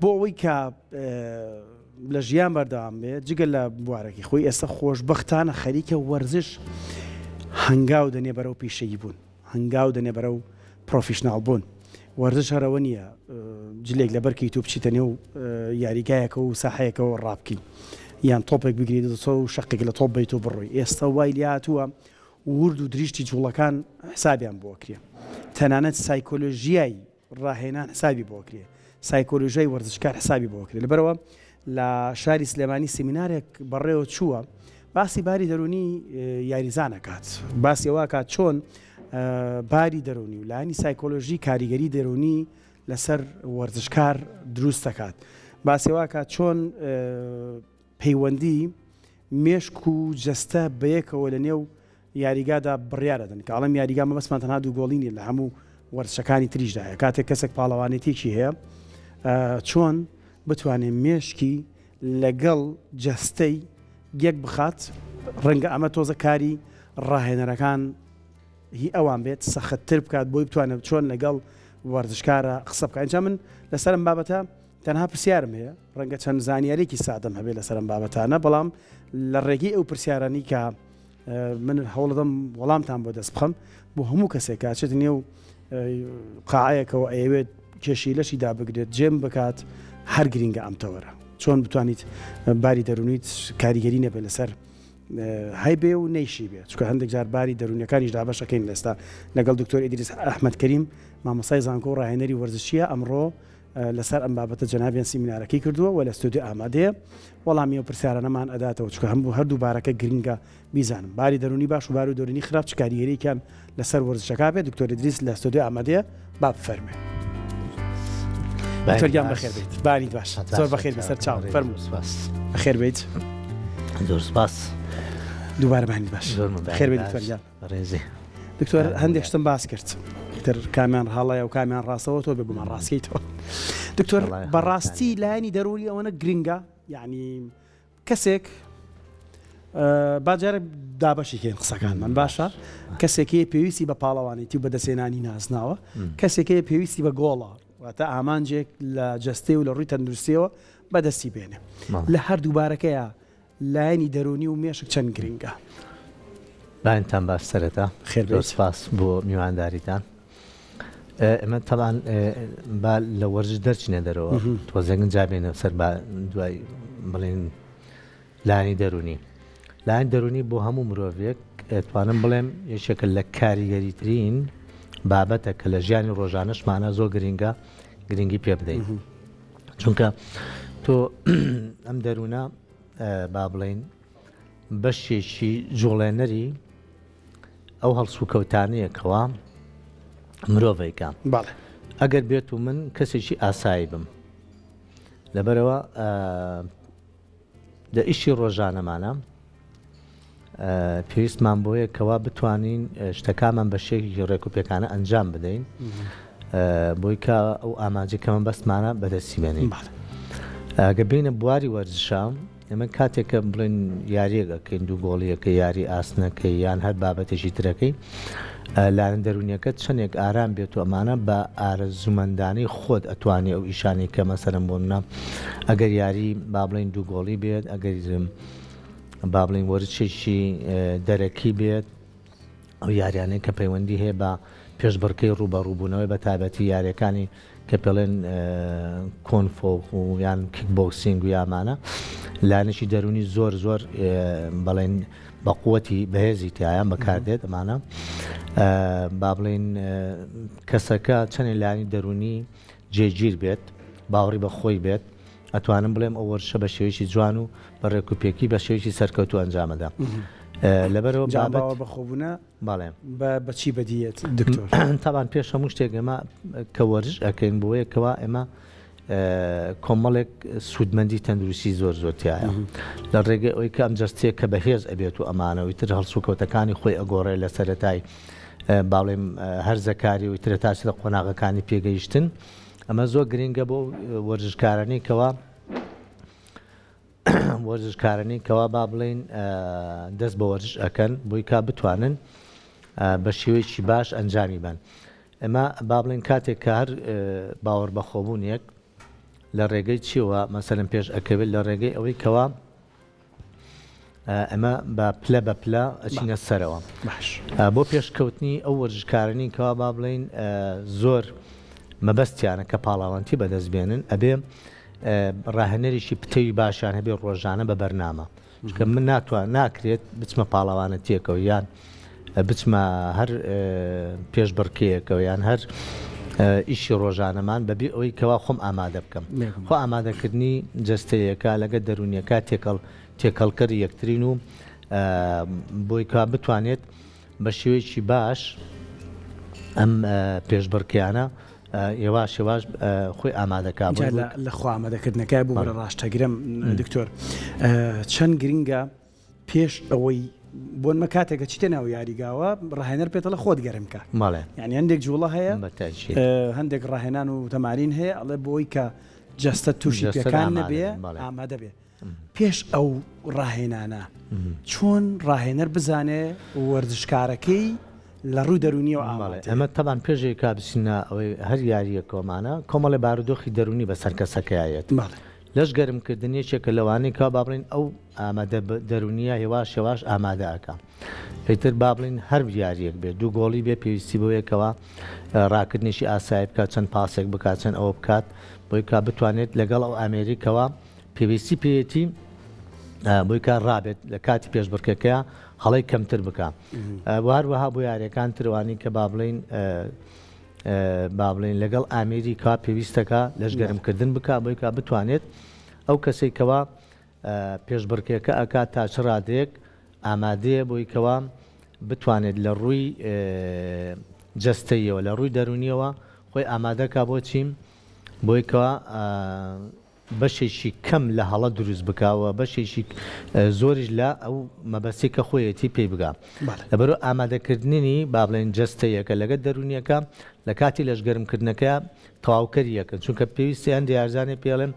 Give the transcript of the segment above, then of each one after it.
بۆ ئەوەی کە لە ژیان بەردەوام بێت جگە لە بوارەکی خۆی ئێستا خۆشبەختانە خەریکە وەرزش هەنگاو دەنێ بەرەو پیشەیی بوون هەنگاو دەنێ بەرەو پرۆفیشناڵ بوون وەرزش هەرەوە نییە جلێک لە بەرکی تو بچیتە نێو یاریگایەکە و ساحەیەکەوە ڕابکەی یان تۆپێک بگریت دەسۆ و شەقێک لە تۆپ بیت و بڕۆی ئێستا وای لاتووە ورد و دریشتی جوڵەکان حسابیان بۆکرێ تەنانەت سایکۆلۆژیای ڕاهێنان حسابی بۆکرێ سایکۆلۆژیای وەرزشکار حسابی بۆکرێ لەبەرەوە لە شاری سلێمانی سیمینارێک بەڕێوە چووە باسی باری دەرونی یاریزان ئەکات باسی ئەوە کات چۆن باری دەرونی و لایانی سایکۆلۆژی کاریگەری دەرونی لەسەر وەرزشکار دروست دەکات باسی ئەوە کات چۆن پەیوەندی مێشک و جەستە بەیەکەوە لە نێو یاریگادا بڕیارە دەن کە ئەڵەم یاریگا مەبەستمان تەنها دوو گۆڵینی لە هەموو وەرزشەکانی تریشدایە کاتێک کەسێک پاڵەوانێتێکی هەیە چۆن بتوانێت مێشکی لەگەڵ جەستەی یەک بخات ڕەنگە ئەمە تۆزە کاری ڕاهێنەرەکان هی ئەوان بێت سەختتر بکات بۆی بتوانێت چۆن لەگەڵ وەرزشکارە قسە بکات اینجا من لەسەرم بابەتە تەنها پرسیارم هەیە ڕەنگە چەند زانیارێکی سادەم هەبێت لەسەرم بابەتانە بەڵام لە ڕێگەی ئەو پرسیارانی کە من هەوڵدەم وەڵامتان بۆ دەست بخەم بۆ هەموو کەسێک کاچێت نێو قاعەیەکەوە ئەوێت کێشی لەشی دابگرێت جێم بکات هەر گرینگە ئەم تەوەرە چۆن بتوانیت باری دەرونیت کاریگەری نەبێت لەسەر هەیبێ و نەیشی بێت چکە هەندێک جار باری دەرونیەکانیش دابەشەکەین لەستا لەگەڵ دکتۆر ئیدریس ئەحمەد کەریم مامۆستای زانکۆ و ڕاهێنەری وەرزشیە ئەمڕۆ لەسەر ئەم بابەتە جەنابیان سیمینارەکەی کردووە و لە ستودیۆ ئامادەیە وەڵامی و پرسیارانەمان ئەداتەوە چکە هەردوو بارەکە گرینگە بیزانم باری دەرونی باش و باری دەرونی خراپ چ کاریگەرییان لەسەر وەرزشەکە بێت دکتۆر ئیدریس لە ستودیۆ ئامادەیە با بفەرمێ دکتۆریان بەخێر بیت باری باش زۆر بەخێر بەسەر چاو فەرموو بەخێر بیت زۆر سپاس دووبارە بانی باش خێر بیت دکتۆریان ڕێزی دکتۆر هەندێک شتم باس کرد تر کامیان هەڵەیە و کامیان ڕاستەوە تۆ بێ بمان ڕاستکەیتەوە دکتۆر بەڕاستی لایانی دەروری ئەوەنە گرینگە یعنی کەسێک باجارە دابەشیکەین قسەکانمان باشە کەسێکی پێویستی بە پاڵەوانێتی و بەدەسێنانی نازناوە کەسێکی پێویستی بە گۆڵە واتە ئامانجێک لە جەستێ و لە ڕووی تەندروستیەوە بەدەستی بێنێ لە هەردوو بارەکەیە لایانی دەرونی و مێشک چەند گرینگە باینتان باش سەرەتا خێر سپاس بۆ میوانداریتان ئەمە تەڵان با لە وەرزش دەرچینە دەرەوە تۆزێکن جابێنە سەر دوای بڵێن لایانی دەرونی لایەن دەرونی بۆ هەموو مرۆڤێک ئەتوانم بڵێم یەکێکە لە کاریگەریترین بابەتە کە لە ژیانی ڕۆژانەشمانە زۆر گرنگی پێ بدەین چونکە تۆ ئەم دەروونە با بڵێن بەشێکی جوڵێنەری ئەو هەڵسوکەوتانەیەکەوە مرۆڤێکە ئەگەر بێت و من کەسێکی ئاسایی بم لەبەرەوە لە ئیشی ڕۆژانەمانە پێویستمان بۆیە کەوا بتوانین شتەکانمان بە شێکی ڕێکوپێکانە ئەنجام بدەین بۆی کە ئەو ئاماجەکەمە بەستمانە بەدەستی بێنین ئەگە بینە بواری وەرزشە ئەمە کاتێکە بڵێن یاریەکەکەین دوو گۆڵیەکە یاری ئاسنەکەی یان هەر بابەتێکی ترەکەی لاەن دەرونیەکە چەندێک ئارام بێت و ئەمانە بە ئارەزومەندانەی خۆت ئەتوانی ئەو ئیشانی کە مەسەرم بۆنە ئەگەر یاری با بڵێن دوو گۆڵی بێت ئەگەر با بڵێن وەرزشێکی دەرەکی بێت ئەو یاریانەی کە پەیوەندی هەیە بە پێشبڕکەی ڕوبەڕووبوونەوەی بە تایبەتی یاریەکانی کە پێڵێن کۆنفۆ و یان کیکبۆکسینگ و یامانە لایەنێکی دەرونی زۆر بەڵێن بە قووەتی بەهێزی تایان بەکاردێت ئەمانە با بڵێن کەسەکە چەندێک لایەنی دەرونی جێگیر بێت باوەڕی بە خۆی بێت ئەتوانم بڵێم ئەو وەرزشە بە شێوەیەکی جوان و بە ڕێکوپێکی بە شێوەیەکی سەرکەوتوو ئەنجامەدا لەبەرەوە بەخۆبوونە باڵێ بەچی بەدیەت دکتۆر تاوان پێش هەموو شتێک ئێمە کە وەرزش ئەکەین بۆیەکەوە ئێمە کۆمەڵێک سوودمەندی تەندروستی زۆر تایە لە ڕێگەی ئەوەی کە ئەم جەستەیە کە بەهێز ئەبێت و ئەمانەوەی تر هەڵسوکەوتەکانی خۆی ئەگۆڕێ لە سەرەتای باڵێم هەرزەکاری و ترە تاسی لە قۆناغەکانی پێگەیشتن ئەمە زۆر گرنگە بۆ وەرزشکارانی کەوا با بڵێن دەست بە وەرزش ئەکەن بۆی کا بتوانن بە شێوەیەکی باش ئەنجامی بن ئەمە با بڵێن کاتێک کە هەر باوەڕ بەخۆبوونیەک لە ڕێگەی چیوە مەسەرم پێش ئەکەوێت لە ڕێگەی ئەوەی کەوا ئەمە بە پلە بە پلە ئەچینە سەرەوە بۆ پێشکەوتنی ئەو وەرزشکارانی کەوا با بڵین زۆر مەبەستیانە کە پاڵاوانتی بەدەست بێنن ئەبێ ڕاهێنەریشی پتەوی باشیان هەبێ ڕۆژانە بە بەرنامە چکە من ناکرێت بچمە پاڵاوانەتیەکەوە یان بچمە هەر پێش بڕکەیەکەوە یان هەر ئیشی ڕۆژانەمان بەبێ ئەوەی کەوا خۆم ئامادە بکەم خۆ ئامادەکردنی جەستەیەکە لەگە دەرونیەکە تێکەڵکەری یەکترین و بۆی کا بتوانێت بە شێوەیەکی باش ئەم پێشبڕکیانە یێواش خۆی ئامادەکە لەخوا ئامادەکردنەکە بوو بەرە ڕاستەگرم دکتۆر چەند گرنگە پێش ئەوەی بۆنمە کاتێکە چیتە ناو یاریگاوە ڕاهێنەر پێێتەڵە خۆت گەرمکە یعنی هەندێک جوڵە هەیە هەندێک ڕاهێنان و تەمارین هەیە ئەڵێ بۆی کە جەستە تووشی پێکان نەبێ ئامادە بێ پێش ئەو ڕاهێنانە چۆن ڕاهێنەر بزانێ وەرزشکارەکەی لە ڕووی دەرونیەوە ئەمە تەبان پێشێک کا بچینە ئەوەی هەر یاریە کۆمانە کۆمەڵی بارودۆخی دەرونی بەسەر کەسەکەیەت لەش گەرمکردنیەکێکە لەوانەی کا بابڵین ئەو ئامادە دەرونیە هێواش ئامادەکە پێتر بابڵین هەر یاریەک بێت دوو گۆڵی بێ پێویستی بۆیەکەوە ڕاکردنیشی ئاسایی بکات چەند پاسێک بکات چەند ئەوە بکات بۆی کا بتوانێت لەگەڵ ئەو ئەمریکەوە پێویستی پێیەتی بۆی کار ڕابێت لە کاتی پێشبڕکەکەیە هەڵی کەمتر بکە هەروەها بۆ یاریەکان تروانی کە بابڵین لەگەڵ ئامریکا پێویستەکە لەش گەرمکردن بکە بۆی کا بتوانێت ئەو کەسێکەوە پێشبڕکێکە ئەکات تا چ ڕادێک ئامادەیە بۆی کەوا بتوانێت لە ڕووی جەستەیەوە لە ڕووی دەرونیەوە خۆی ئامادەکە بۆ چیم بۆی کەوا بەشێکی کەم لە هەڵە دروست بکاوە بەشێکی زۆریش لە ئەو مەبەستی کە خۆیەتی پێی بگا لەبەرو ئامادەکردنی با بڵێن جەستەیەکە لەگە دەرونیەکە لە کاتی لەشگەرمکردنەکە تەواوکەریەکەن چونکە پێویستیان دیارزانێ پێڵێن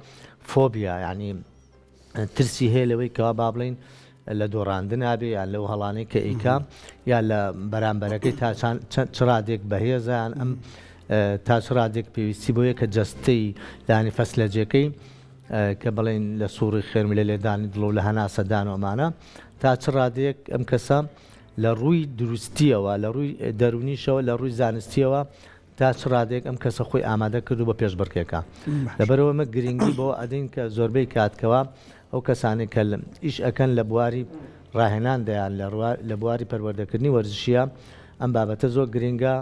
فۆبیا یعنی ترسی هەیە لەوەی کەوا با بڵێن لە دۆڕاندن نابێ یان لەو هەڵانەی کە ئیکا یان لە بەرامبەرەکەی تا چڕادێک بەهێزیان ئەم تا چڕادێک پێویستی بۆیە کە جەستەی لانی فەسلەجەکەی کە بڵێن لە سووری خێرمی لە لێدانی دڵ و لە هەناسەدان و ئەمانە تا چ ڕادێک ئەم کەسە لە ڕووی دروستیەوە لە ڕووی دەرونیشەوە لە ڕووی زانستیەوە تا چ ڕادێک ئەم کەسە خۆی ئامادە کرد و بە پێشبڕکێکە لەبەرەوە مە گرنگی بۆ ئەدەین کە زۆربەی کاتکەوە ئەو کەسانێک کە ئیش ئەەکەن لە بواری ڕاهێنان دەیان لە بواری پەروەردەکردنی وەرزشیە ئەم بابەتە زۆر گرنگە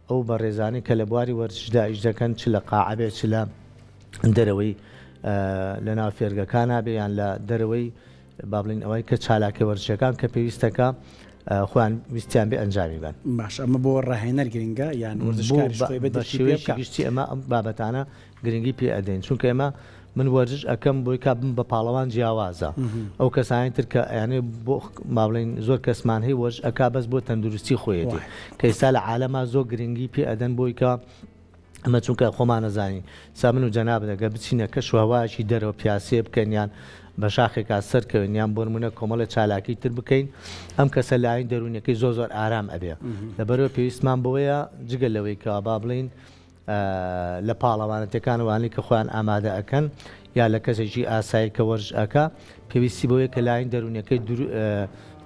ئەو بە ڕێزانی کە لە بواری وەرزشدا ئیش دەکەن چ لە قاعبێت چ لە دەرەوەی لە ناو فێرگەکان نابێ یان لە دەرەوەی با بڵین ئەوەی کە چالاکی وەرزشەکان کە پێویستەکە خۆیان ویستیان بێ ئەنجامی بن باش ئەمە بۆ ڕاهێنەر گرنگە یان وەرزشکاریشتی ئەمە ئەم بابەتانە گرنگی پێ ئەدەین چونکە ئێمە من وەرزش ئەەکەم بۆی کا بم بە پاڵەوان جیاوازە ئەو کەسانی تر کە یانێ بۆ با بڵین زۆر کەسمان هەیە وەرز ئەکا بەس بۆ تەندروستی خۆیەتی کە ئێستا لە عالەما زۆر گرنگی پێ ئەدەن بۆی کە ئەمە چونکە خۆمان نەزانی سا من و جەناب دەگە بچینە کە شوهواشی دەرەوە پیاسێ بکەن یان بە شاخێکا سەرکەوێن یان بۆ نمونە کۆمەڵە چالاکی تر بکەین ئەم کەسە لاین دەرونیەکەی زۆر ئارام ئەبێ لەبەرەوە پێویستمان بۆیە جگە لەوەی کە با بڵین لە پاڵەوانەتەکانوانی کە خۆیان ئامادە ئەەکەن یا لە کەسێکی ئاسایی کە وەرز ئەکە پێویستی بۆیە کە لاین دەرونیەکەی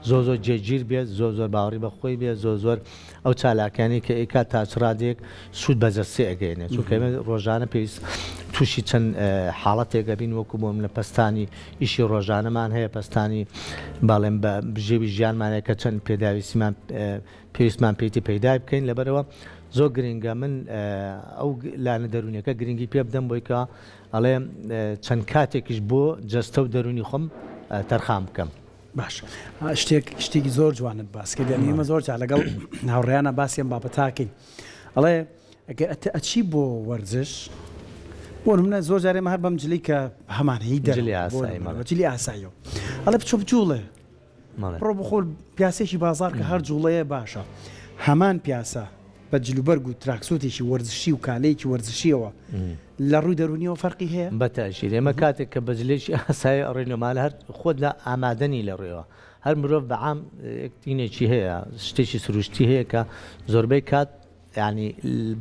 زۆر جێگیر بێت زۆر باوەڕی بەخۆی بێت زۆر ئەو چالاکانی کە ئێکا تا چڕادێک سوود بەجەستێ ئەگەینێت چونکە ڕۆژانە پێویست تووشی چەند حاڵەتێکە بین وەکو بۆم لە پستانی ئیشی ڕۆژانەمان هەیە پستانی باڵێن بە بژێوی ژیانمانەیە کە چەند پێداویستیمان پێویستمان پێیتی پەیدا بکەین لەبەرەوە زۆر گرنگە من ئەو لانە دەرونیەکە گرنگی پێ بدەم بۆی کە ئەڵێ چەند کاتێکیش بۆ جەستە و دەرونی خۆم تەرخام بکەم باش شتێکی زۆر جوانت باس کرد ئێمە زۆر لەگەڵ هاوڕێیانە باسییان بابەتاکەین ئەڵێ ئەچی بۆ وەرزش بۆ منە زۆر جارێمە هەر بەم جلی کە هەمانەی دەجلی ئاساییەوە ئەڵێ بچۆ بجوڵێ ڕۆ بخۆر پیاسێکی بازار کە هەر جوڵەیە باشە هەمان پیاسە بە جلوبەرگ و تراکسوتێکی وەرزشی و کالەیەکی وەرزشیەوە لە ڕووی دەرونیەوە فەرقی هەیە بەتاشیر ئێمە کاتێک کە بەجلێکی ئاسایی ئەڕێنەمال هەر خۆت لە ئامادەنی لە ڕێەوە هەر مرۆڤ بەعام تینێکی هەیە شتێکی سروشتی هەیە کە زۆربەی کات ینی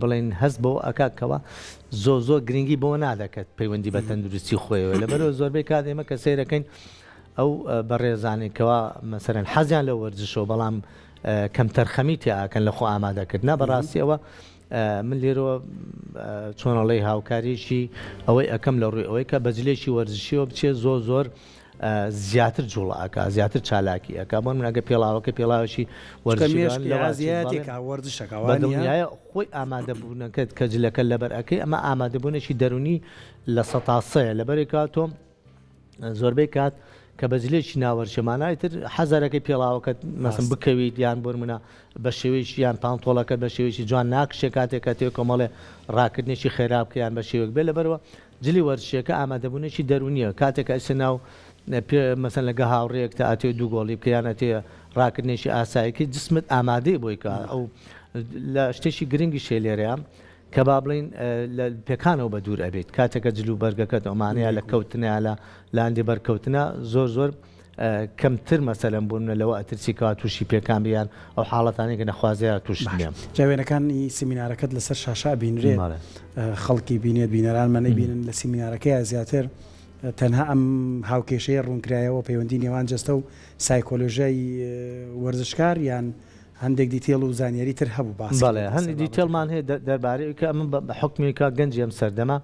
بڵێن هەست بۆ ئەکاکەوە زۆ گرنگی بۆ نادەکەت پەیوەندی بە تەندروستی خۆیەوە لەبەرەوە زۆربەی کات ئێمە کە سەیرەکەین ئەو بەڕێزانێکەوە مەسەرەن حەزیان لە وەرزشەوە بەڵام کەم تەرخەمی تیاکەن لە خۆ ئامادەکردنا بەڕاستی ئەوە من لێرەوە چۆنەڵی هاوکاریشی ئەوەی ئەەکەم لە ڕووی ئەوەی کە بەجلێکی وەرزشیەوە بچێت زۆر زیاتر جوڵەکە زیاتر چالاکی ئەەکە بۆن منەگە پێڵاوەکە پێڵاوشی وەرزیایە خۆی ئامادەبوونەکەت کە جلەکە لەبەر ئەەکەی ئەمە ئامادەبوونێکی دەرونی لە سەتاسەیە لەبەرێک کاتۆ زۆربەی کات کە بەجلێکی ناوەرشەمانایتر حەزارەکەی پێڵاوەکەت مەسم بکەویت یان بۆ منە بە شێوەیەکی یان پانتۆڵەکەت بە شێوەیەکی جوان ناکشێ کاتێکە تێ کۆمەڵێ ڕاکردنێکی خێرابکەیان بە شێوەک بێ لەبەرەوە جلی وەرشیەکە ئامادەبوونێکی دەرونیە کاتێکە ئەسە ناو مەسەن لەگە هاوڕێک تا ئەتێ دوو گۆڵی بکەیانە تێ ڕاکردنێکی ئاساییەکە جسمت ئامادەی بۆی کە ئەو لە شتێکی گرنگی شێ لێرەیە کە با بڵین لە پێکانەوە بە دوور ئەبێت کاتێکە جلو بەرگەکەت ئەمانەیە لە کەوتنە لە لاندی بەرکەوتنە زۆر کەمتر مەسەلەن بوون لەوە ئەترسیکەوە تووشی پێکان بیان ئەو حاڵەتانێکە نەخوازیە تووش نیە جاوێنەکانی سیمینارەکەت لەسەر شاشا بینرێت خەڵکی بینێت بینەرانمە نەبینن لە سیمینارەکەی زیاتر تەنها ئەم هاوکێشەیە ڕوونکرایەوە پەیوەندی نێوان جەستە و سایکۆلۆژیای وەرزشکار یان هەندێک دیتێڵ و زانیاری تر هەبوو باس بەڵێ هەندی دیتێڵمان هەیە دەربارەی کە من بە حکمێکا گەنجی ئەم سەردەما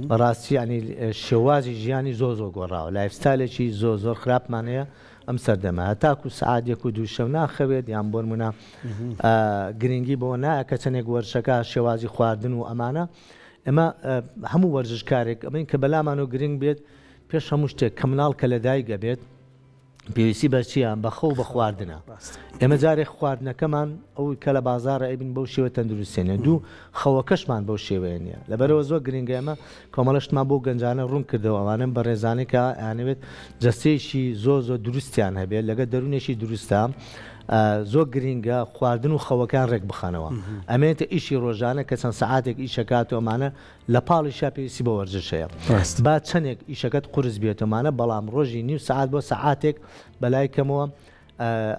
بەڕاستی ینی شێوازی ژیانی زۆر گۆڕاوە لایفستایلێکی زۆر خراپمان هەیە ئەم سەردەما هەتاکو سعادێک و دووشەو ناخەوێت یان بۆ منە گرنگی بۆ نایە کە چەندێک وەرزشەکە شێوازی خواردن و ئەمانە ئێمە هەموو وەرزشکارێک ئەمەین کە بەلامان و گرنگ بێت پێش هەموو شتێک کە مناڵ کە لەدایکە بێت پێویستی بە چیان بە خەو بە خواردنە ئێمە جارێک خواردنەکەمان ئەوی کە لە بازارە ئەبین بەو شێوە تەندروستێنێ دوو خەوەکەشمان بەو شێوەیە نیە لەبەرەوە زۆر گرنگە ئێمە کۆمەڵشتمان بۆ گەنجانە ڕوون کردەوە ئەوانم بە ڕێزانەی کە یانەوێت جەستەیەکی زۆر دروستیان هەبێت لەگە دەرونێکی دروستە زۆر گرینگە خواردن و خەوەکان ڕێک بخەنەوە ئەمێتە ئیشی ڕۆژانە کە چەند سەعاتێک ئیشەکات ئەمانە لە پاڵیشا پێویستی بە وەرزشەیە با چەندێک ئیشەکەت قورس بێتەمانە بەڵام ڕۆژی نیو سەعات بۆ سەعاتێک بەلای کەمەوە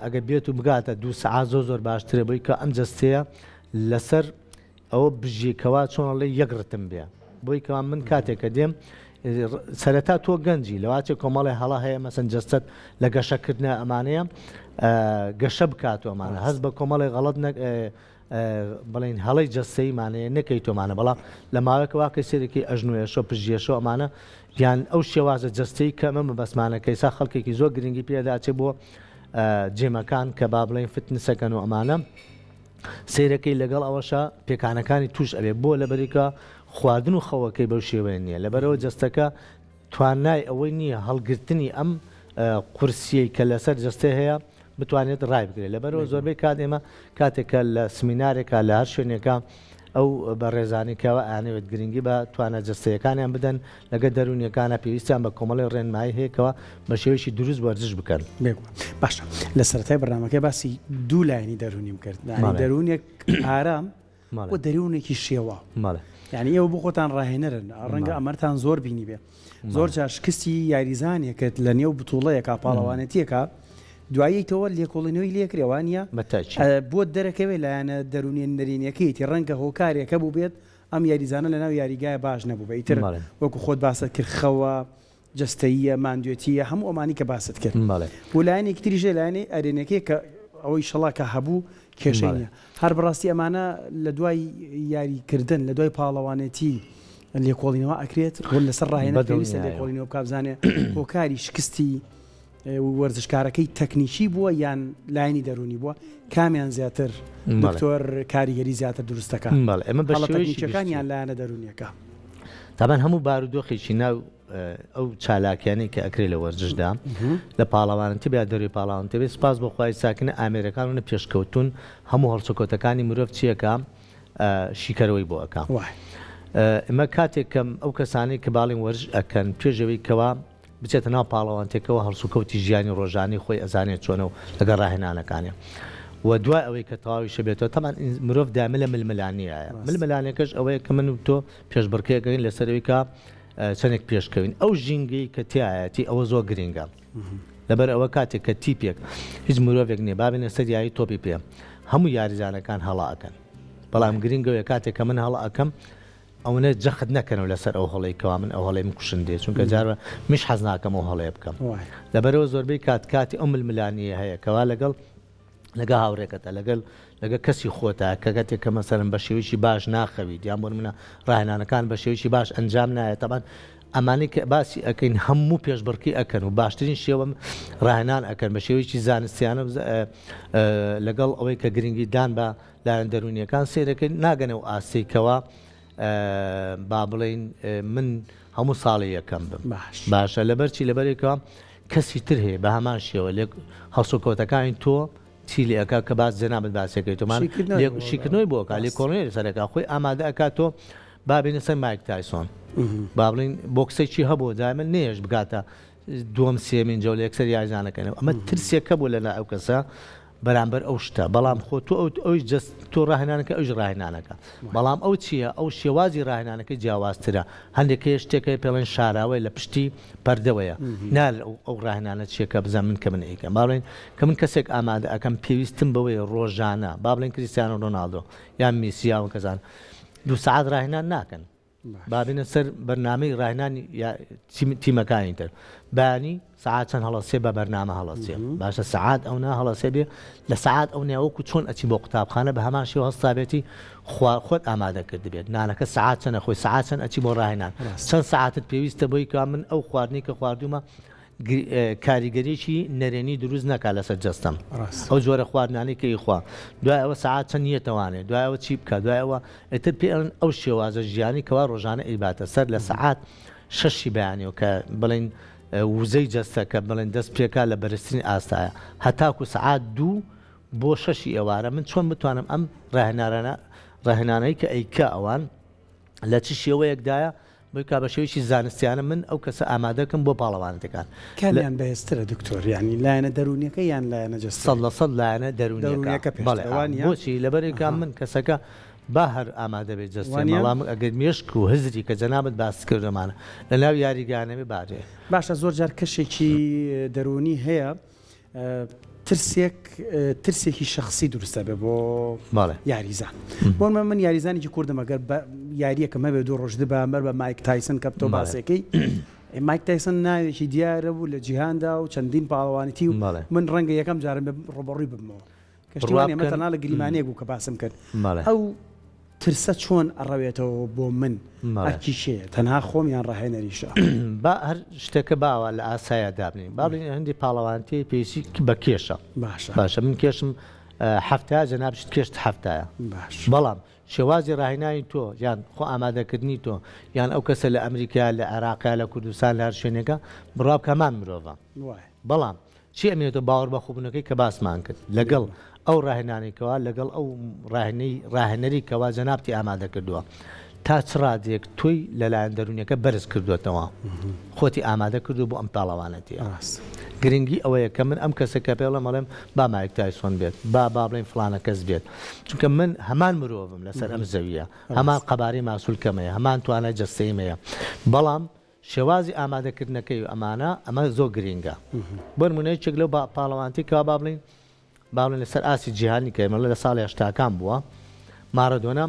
ئەگە بێت و بگاتە دوو سەعات زۆر باشترە بۆی کە ئەم جەستەیە لەسەر ئەوە بژیکەوە چۆنڵێ یەکڕتم بێ بۆی کەوان من کاتێکە دێم سەرەتا تۆ گەنجی لەواچێ کۆمەڵی هەڵا هەیە مەسەن جەستت لە گەشەکردنە ئەمانەیە گەشە بکاتۆمانە هەست بە کۆمەڵی غەڵەت بڵین هەڵی جەستەیمانەیە نەکەی تۆمانە بەڵام لە ماوەکەوا کە سێرەی ئەژنوێشە پژێشە ئەمانە یان ئەو شێوازە جەستەی کە ئەمە بەسمانەکەی سا خەڵکێکی زۆر گرنگی پێداچێت بۆ جێمەکان کە با بڵین فتنسەکەن و ئەمانە سیرەکەی لەگەڵ ئەوەشە پێکانەکانی توش ئەبێ بۆ لەبەریکە خواردن و خەوەکەی بەو شێوەیە نییە لەبەرەوە جەستەکە توانای ئەوەی نییە هەڵگرتنی ئەم قورسیەی کە لەسەر جەستە هەیە بتوانێت ڕای بگرێت لەبەرەوە زۆربەی کات ئێمە کاتێکە لە سمینارێکە لە هەر شوێنێکە ئەو بە ڕێزانێکەوە ئانەوێت گرنگی بە توانە جەستەیەکانیان بدەن لەگە دەرونیەکانە پێویستیان بە کۆمەڵی ڕێنمایی هەیەکەوە بە شێوەیەکی دروست وەرزش بکەن باشە لە سەرەتای بەرنامەکەی باسی دوو لاینی دەرونیم کرد دەرونێک ئارام و دەرونێکی شێوە یعنی ئێوە بۆ خۆتان ڕاهێنەرن ڕەنگە ئەمەتان زۆر بینی بێ زۆر جاشکستی یاریزانێکت لە نێو بتوڵەیەکە پاڵەوانەتیەکە دواییتەوە لێکۆڵینەوەی لێکرێوانە بۆ دەرەکەوێت لایەنە دەرونێ نەرینەکەیتی ڕەنگە هۆکارێکە بوو بێت ئەم یاریزانە لە ناو یاریگایە باش نەبوو بە ئیتر وەکو خۆت باست کرد خەوە جەستەیە ماندوێتیە هەموو ئەمانی کە باست کرد بۆ لایەنێکی تریژێ لایەنەی ئەرێنەکەی کە ئەوەی شەڵاکە هەبوو کێشەیە هەر بەڕاستی ئەمانە لە دوای یاریکردن لە دوای پاڵەوانێتی لێکۆڵینەوە ئەکرێت لەسەر ڕاهێنە پێویستە لێکۆڵینەوە بکابزانێ هۆکاری شکستی وەرزشکارەکەی تەکنیکی بووە یان لاینی دەرونی بووە کامیان زیاتر دکتۆر کاریگەری زیاتر دروستەکە ئەمە بەشەکانیان لایەنە دەرونیەکە تابان هەموو بارودۆخێکی ناو ئەو چالاکیانی کە ئەکرێت لە وەرزشدا لە پاڵەوانەتی بیا دەروی پاڵاوان تەبێت سپاس بۆ خوای ساکنە ئامێرەکانونە پێشکەوتون هەموو هەڵسوکۆتەکانی مرۆڤ چیەکە شیکەرەوەی بۆ ئەەکە ئمە کاتێکم ئەو کەسانی کە باڵین وەرز ئەکەن پێشەوەی کەوا بچێتە ناو پاڵەوانتێکەوە هەڵسوکەوتی ژیانی ڕۆژانی خۆی ئەزانێت چۆنە و لەگە ڕاهێنانەکانی و دوای ئەوەی کە تەواوی شەبێتەوە تەمان مرۆڤ دامە لە ململانیایە ململانەکەش ئەوەیە کە من و تۆ پێشبڕکەیەکەین لەسەرەوەی کە چەندێک پێشکەوین ئەو ژینگەی کە تایەتی ئەوە زۆر گرنگە لەبەر ئەوە کاتێک کە تیپێک هیچ مرۆڤێک نییە بابێنە سەریایی تۆپی پێ هەموو یاریزانەکان هەڵاکەن بەڵام گرنگەوەیە کاتێک کە من هەڵە ئەەکەم ئەوە جەخت نەکەنەوە لەسەر ئەو هەڵی کەوا من ئەو هەڵی کوشن دێ چونکە جارە میش حەز ناکەم ئەو هەڵەیە بکەم لەبەرەوە زۆربەی کاتی ئەو ململانیە هەیە کەوا لەگە هاوڕێکەتە لەگە کەسی خۆتە کە کاتێک کە مەسەرن بە شێوەیەکی باش ناخەویت یان بۆ منە ڕاهێنانەکان بە شێوەیەکی باش ئەنجام نایە تەبان ئەمانەی کە باسی ئەەکەین هەموو پێشبڕکی ئەکەن و باشترین شێوەم ڕاهێنان ئەکەن بە شێوەیەکی زانستیانە لەگەڵ ئەوەی کە گرنگی دان بە لایەن دەرونیەکان سێرەکەین ناگەنەوە ئاسیکەوە با بڵین من هەموو ساڵی یەکەم بم باشە لەبەرچی لەبەرێکەوە کەسی تر هەیە بە هەمان شێوە لێ هەڵسوکەوتەکانی تۆ چیلی ئەکا کە باس جەنابەت باسەکەی تۆمان شیکردنەوەی بۆکە لێ کۆڵێنی سەرەکە خۆی ئامادە ئەکات تۆ بابێنە سەر مایک تایسۆن با بڵین بۆکسێکی هەبوو دایمە نێژ بگاتە دووەم سێمین جەو لە یەکسەر یاریزانەکەنەوە ئەمە ترسێکە بوو لەلا ئەو کەسە بەرامبەر ئەو شتە بەڵام خۆ تۆ ئەوی جست تۆ ڕاهێنانەکە ئەوش ڕاهێنانەکە بەڵام ئەو چییە ئەو شێوازی ڕاهێنانەکەی جیاوازترە هەندێکە شتێکی پێڵێن شاراوەی لە پشتی پەردەوەیە نال ئەو ڕاهێنانە چیەکە بزان من کە من ئەیکەم باڵێن کە من کەسێک ئامادە ئەەکەم پێویستم بەوەی ڕۆژانە با بڵێن کریستیانۆ ڕۆناڵدۆ یان میسیا و کەزان 2 ساعات ڕاهێنان ناکەن بابینە سەر بەرنامەی ڕاهێنانی تیمەکانی تر بانی ساعات چەند هەڵەسێ بە بەرنامە هەڵەسێ باشە ساعات ئەو نا هەڵەسێ بێ لە ساعات ئەو نێوەکو چۆن ئەچی بۆ قوتابخانە بە هەمان شێوە هەستابێتی خۆت ئامادە کرد بێت نانەکە ساعات چەنە خۆی ساعات چەند ئەچی بۆ ڕاهێنان چەند ساعتت پێویستە بۆی کا من ئەو خواردنی کە خواردومە کاریگەریی نەرێنی دروست نەکا لەسەر جەستەم ئەو جۆرە خواردنانی کەی خوا دوای ئەوە ساعات چەند نیەتەوانێت دوایەوە چی بکە دوایەوە ئەتر پێڵن ئەو شێوازە ژیانی کەوا ڕۆژانە ئیباتە سەر لە ساعات 6 بەیانیەوە کە بڵین وزەی جەستە کە بڵێن دەست پێکا لە بەرزترین ئاستایە هەتاکو ساعات 2 بۆ 6 ئێوارە من چۆن بتوانم ئەم ڕاهێنانەی کە ئەیکە ئەوان لە چ شێوەیەکدایە بۆی کا بە شێوەیەکی زانستیانە من ئەو کەسە ئامادەکەم بۆ پاڵەوانەتەکان کامیان بەهێزترە دکتۆر ینی لایەنە دەرونیەکە یان لایەنە جەست 100% لایەنە دەرونیەکە بۆچی لەبەرێکا من کەسەکە با هەر ئامادە بێت جەستی وەڵام ئەگەر مێشک و هزری کە جەنابەت باس کردمانە لە ناو یاریگانەوێ بارێ باشە زۆر جار کەشێکی دەرونی هەیە ترسێکی شخصی دروستە بێ بۆ یاریزان بۆ من یاریزانێکی کوردم ئەگەر یاریەکە مەبێ 2 ڕۆژ بەمبەر بە مایک تایسن کە تۆ باسەکەی مایک تایسن ناوێکی دیارە بوو لە جیهاندا و چەندین پاڵەوانیتی و من ڕەنگە یەکەم جارم ڕۆبەڕووی ببمەوە کەشتیوانی ئەمە تەنها لە گریمانەیە بوو کە باسم کرد ئەو ترسە چۆن ئەڕەوێتەوە بۆ من ئەکی شێ تەنها خۆم یان ڕاهێنەریشە با هەر شتێکە باوە لە ئاسایە دابنین باڵین هەندی پاڵەوانتی پێویستی بە کێشە باشە من کێشم هەفتە جەنابشت کێشت هەفتایە بەڵام شێوازی ڕاهێنانی تۆ یان خۆ ئامادەکردنی تۆ یان ئەو کەسە لە ئەمریکا لە عێراقا لە کوردستان لە هەر شوێنێکە بڕاب کەمان مرۆڤە بەڵام چی ئەمێتە باوەڕ بە خوبوونەکەی کە باسمان کرد لەگەڵ ئەو ڕاهێنانێکەوە لەگەڵ ئەو ڕاهێنەری کەوا جەنابتی ئامادە کردووە تا چ ڕادێک تۆی لەلایەن دەرونیەکە بەرز کردوێتەوە خۆتی ئامادە کردو بۆ ئەم پاڵەوانەتی گرنگی ئەوەیە کە من ئەم کەسەکە پێڵە مەڵێم با مایک تایسۆن بێت با بڵێن فلانە کەس بێت چونکە من هەمان مرۆڤم لەسەر ئەم زەویە هەمان قەبارەی ماسوولکەمەیە هەمان توانە جەستەیمەیە بەڵام شێوازی ئامادەکردنەکەی و ئەمە زۆر گرنگە بۆ نمونەیەکێک لەو پاڵەوانتی کەوا با بڵێن لەسەر ئاسی جیهانی کە ئێمە لە ساڵی 80کان بووە مارەدۆنا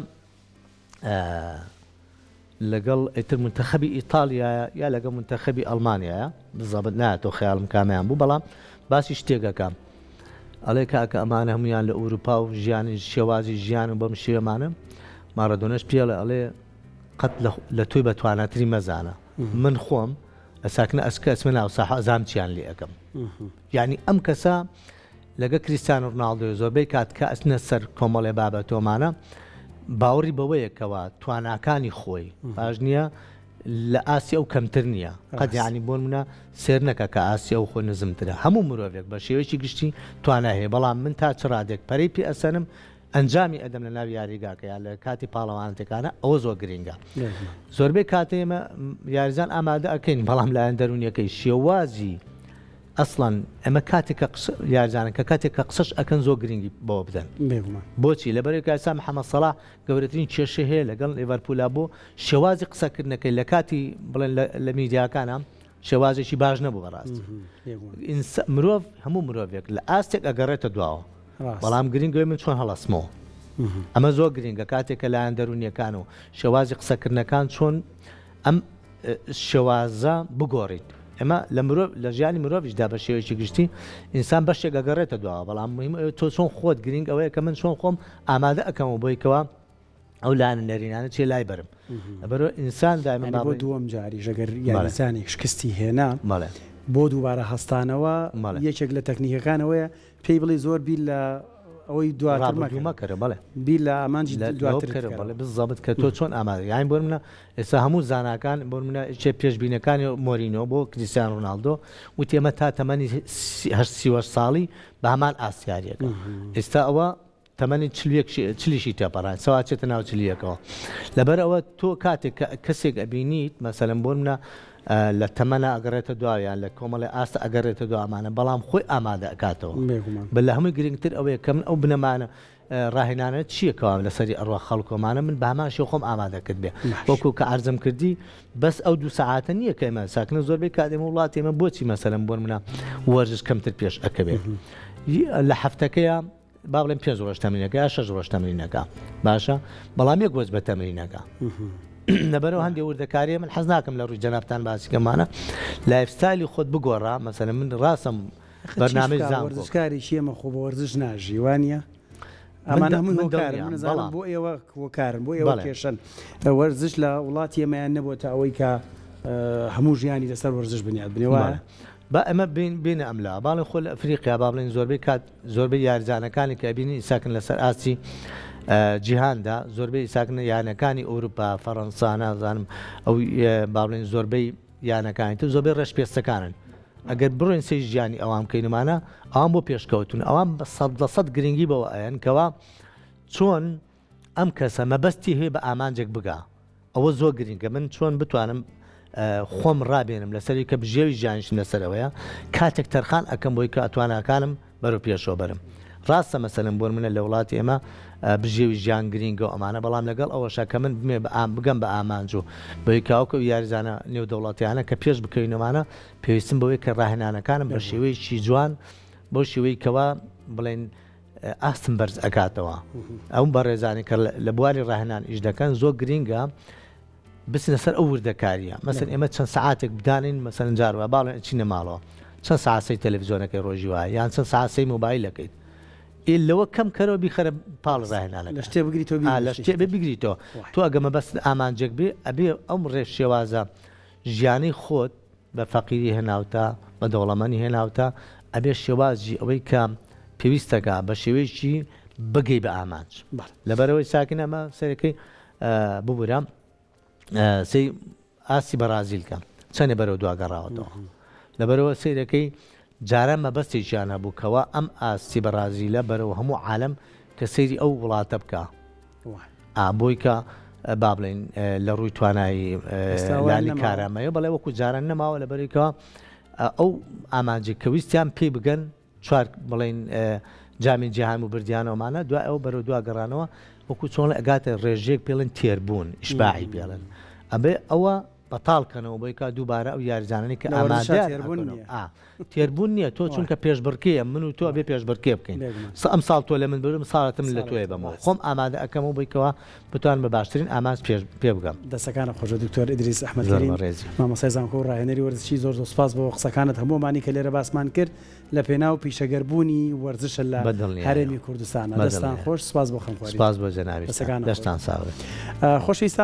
لەگەڵ ئیتر منتەخەبی ئیتالیایە یا لەگەڵ منتەخەبی ئەڵمانیایە بزەبت نایەتەوە خەیاڵم کامیان بوو بەڵام باسی شتێکەکەم ئەڵێ کاکە ئەمانە هەمویان لە ئوروپا و ژیانی شێوازی ژیان و بەم شێوەمانە مارەدۆنەش پێڵێ ئەڵێ قەت لە توی بەتواناتری مەزانە من خۆم ئەساکنە ئەسکەسمە ناو ساحە ئەزام چیان لێ ئەەکەم یعنی ئەم کەسە لەگە کریستیانۆ ڕۆناڵدۆ زۆربەی کاتکە ئەسنە سەر کۆمەڵێ بابەتۆمانە باوەڕی بەوەیەکەوە تواناکانی خۆی باش نییە لە ئاسی ئەو کەمتر نییە قەت یعنی بۆ منە سێر نەکە کە ئاسی ئەو خۆی نزمترە هەموو مرۆڤێک بە شێوەیەکی گشتی توانە هەیە بەڵام من تا چ ڕادێک پەرەی پێ ئەسەنم ئەنجامی ئەدەم لە ناو یاریگاکە یا لە کاتی پاڵەوانەتەکانە ئەوە زۆر گرنگە زۆربەی کاتێمە یاریزان ئامادە ئەەکەین بەڵام لایەن دەرونیەکەی شێوازی ئەسڵەن ئەمە کاتێکە یاریزانە کە کاتێککە قسەش ئەکەن زۆر گرنگی بۆ بدەن بۆچی لەبەرێک ئاسا محەممەد سەڵاح گەورەترین کێشە هەیە لەگەڵ لێڤەرپولا بۆ شێوازی قسەکردنەکەی لە کاتی بڵێن لە میدیاکانە شێوازێکی باش نەبوو بەڕاستی مرۆڤ هەموو مرۆڤێک لە ئاستێک ئەگەڕێتە دواوە بەڵام گرنگەوەی من چۆن هەڵەسمەوە ئەمە زۆر گرنگە کاتێکە لایەن دەرونیەکان و شێوازی قسەکردنەکان چۆن ئەم شێوازە بگۆڕیت. ئەمە لە ژیانی مرۆڤیشدا بە شێوەیەکی گشتی ئینسان بەشێک ئەگەڕێتە دووە، بەڵام مهم تۆ چۆن خۆت گرنگ ئەوەیە کە من چۆن خۆم ئامادە ئەەکەمەوە بۆیکەوە ئەو لاەنە نەرینانە چێ لای بەرم. لەبەرەوە ئینسان دائما بۆ دووەم جاری ژەگەر یاریزانێک شکستی هێنا بۆ دووبارە هەستانەوە یەکێک لە تەکنیکەکانەوەیە پێی بڵێ زۆر بیل لە ئەوەی دواترمەکەرە بڵێ بیل لە ئامانجی دواتر بڵێ بزەبت کە تۆ چۆن ئامادە یان بۆ منە ئێستا هەموو زانکان بۆ منە چێ پێشبینەکانی مۆرینۆ بۆ کریستیانو رۆناڵدۆ وتی ئەمە تا تەمەنی 38 ساڵی بە هەمان ئاسیاریەکە. ئێستا ئەوە تەمەنی چلیشی تێپەڕان سەواچێتە ناو چلیەکەوە. لەبەر ئەوە تۆ کاتێک کەسێک ئەبینیت مەسەلەن بۆ منە لە تەمەنە ئەگەڕێتە دوایان لە کۆمەڵی ئاستە ئەگەڕێتە دو ئامانە بەڵام خۆی ئامادە ئەکاتەوە. بە لە هەمووی گرنگتر ئەوەیە کە من ئەو بنەمانە ڕاهێنانە چیەکەوە لەسەری ئەڕوا خەڵکۆمانە من بەهماشی خۆم ئامادەکرد بێ وەکو کە ئارزم کردی بەس ئەو 2 ساعاتە نییە کە ئێمە ساکنە زۆربەی کاتێمە وڵاتی ئێمە بۆچی مەسەلەن بۆ منە وەرزش کەمتر پێش ئەکە بێت لە هەفتەکەیە با بڵێن 5 ڕۆژ تەمرینەکە یا 6 ڕۆژ تەمرینەکە باشە بەڵام یەک وەرز بە تەمرینەکە. لەبەرەوە هەندێک وردەکاریە من حەز ناکەم لە ڕووی جەنابتان باسیکەمانە لایفستایلی خۆت بگۆڕا مەسەلەن من ڕاستم بەرنامەی وەرزشکاری شێمە خۆ بە وەرزش ناژی وانە ئەمانە هەموو کارم بۆ ئێوە وەکارن بۆ ئێوە کێشن وەرزش لە وڵاتی ئێمەیان نەبووە تا ئەوەی کە هەموو ژیانی لەسەر وەرزش بنیاد بنێوە با ئەمە بینە ئەملا باڵێن خۆ لە ئەفریقیا با بڵێن زۆربەی یاریزانەکانی کە بینی ئیساکن لەسەر ئاسی جیهاندا زۆربەی ئیساکنە یانەکانی ئەوروپا فەڕەنسا نازانم ئەو با بڵێن زۆربەی یانەکانی تر زۆربەی ڕەشپێستەکانن ئەگەر بڕۆین سەی ژیانی ئەوام کەینمانە ئەوان بۆ پێشکەوتون ئەوان بە 100% گرنگی بەوە ئەیەن کەوا چۆن ئەم کەسە مەبەستی هەیە بە ئامانجێک بگا ئەوە زۆر گرنگە من چۆن بتوانم خۆم ڕابێنم لەسەری کە بژێوی ژیانشم لەسەرەوەیە کاتێک تەرخان ئەەکەم بۆی کە ئەتوانەکانم بەرەو پێشەوە بەرم. ڕاستە مەسەلەن بۆ منە لە وڵاتی ئێمە بژێوی ژیان گرنگە و ئەمانە بەڵام لەگەڵ ئەوەشە کە من بگەم بە ئامانج و بەوەی کاوکە و یاریزانە نێودەوڵاتیانە کە پێش بکەینەوانە پێویستم بەوەی کە ڕاهێنانەکانم بە شێوەیەکی جوان بۆ شێوەی کەوا بڵێن ئاستم بەرز ئەکاتەوە. ئەو بەڕێزانی کە لە بواری ڕاهێنان ئیش دەکەن زۆر گرنگە بچنە سەر ئەو وردەکاریە مەسەن ئێمە چەند سعاتێک بدانین مەسەن جارەوە باڵێن چینە ماڵەوە چەند ساعەی تەلەڤیزیۆنەکەی ڕۆژی وایە یان چەند ساعەی مۆبایلەکەیت لەوە کەم کەرەوە بیخەرە پاڵ ڕاهێنانە لە شتێ بگریتەوە لە شتێ بگریتەوە تۆ ئەگەمە بەست ئامانجێک بێ ئەبێ ئەم ڕێژ شێوازە ژیانی خۆت بە فەقیری هێناوتە بە دەوڵەمەنی هێناوتە ئەبێ شێوازی ئەوەی کە پێویستەکە بە شێوەیەکی بگەی بە ئامانج. لەبەرەوەی ساکن ئەمە سەرەکەی ببوورە سی ئاسی بەرازیلکە چەندێ بەرەو دواگەڕاوەتەوە لەبەرەوە سیرەکەی جاران مەبەستێکیانە بوو کەوا ئەم ئاسی بەرازیلە بەرەو هەموو عالم کە سەیری ئەو وڵاتە بکە بۆی کە با بڵێن لە ڕووی توانایی لانی کارامەیە بەڵێ وەکو جاران نەماوە لەبەرێکەوە ئەو ئامانجێک کە ویستیان پێی بگەن چوار بڵێن جامی جیهان و بردیانەوەمانە دوای ئەو بەرەو دواگەڕانەوە وەکو چۆن ئەگاتە ڕێژێک پێڵن تێربوون ئیشباعی پێڵن ئەبێ ئەوە بەتاڵکەنەوە بۆی کا دووبارە ئەو یاریزانانی کە ئامادە تێربوون نییە تۆ چونکە پێشبڕکەیە من و تۆ ئەبێ پێشبڕکێ بکەین ئەم ساڵ تۆ لە من برم ساڵەتم لە توێ بەمەوە خۆم ئامادە ئەەکەمەوە بۆیکەوە بتوان بە باشترین ئامانج پێ بگەم. دەستەکانە خۆشە دکتۆر ئیدریس ئەحمەدکەریم مامۆستای زانکۆ و ڕاهێنەری وەرزشی زۆر سوپاس بۆ قسەکانت هەموومانی کە لێرە باسمان کرد لە پێناو پیشەگەربوونی وەرزشە لە هەرێمی کوردستانە. دەستان خۆش سوپاس بۆ خەمخواری سوپاس بۆ جەنابی دەستان ساوێت خۆشەویستان.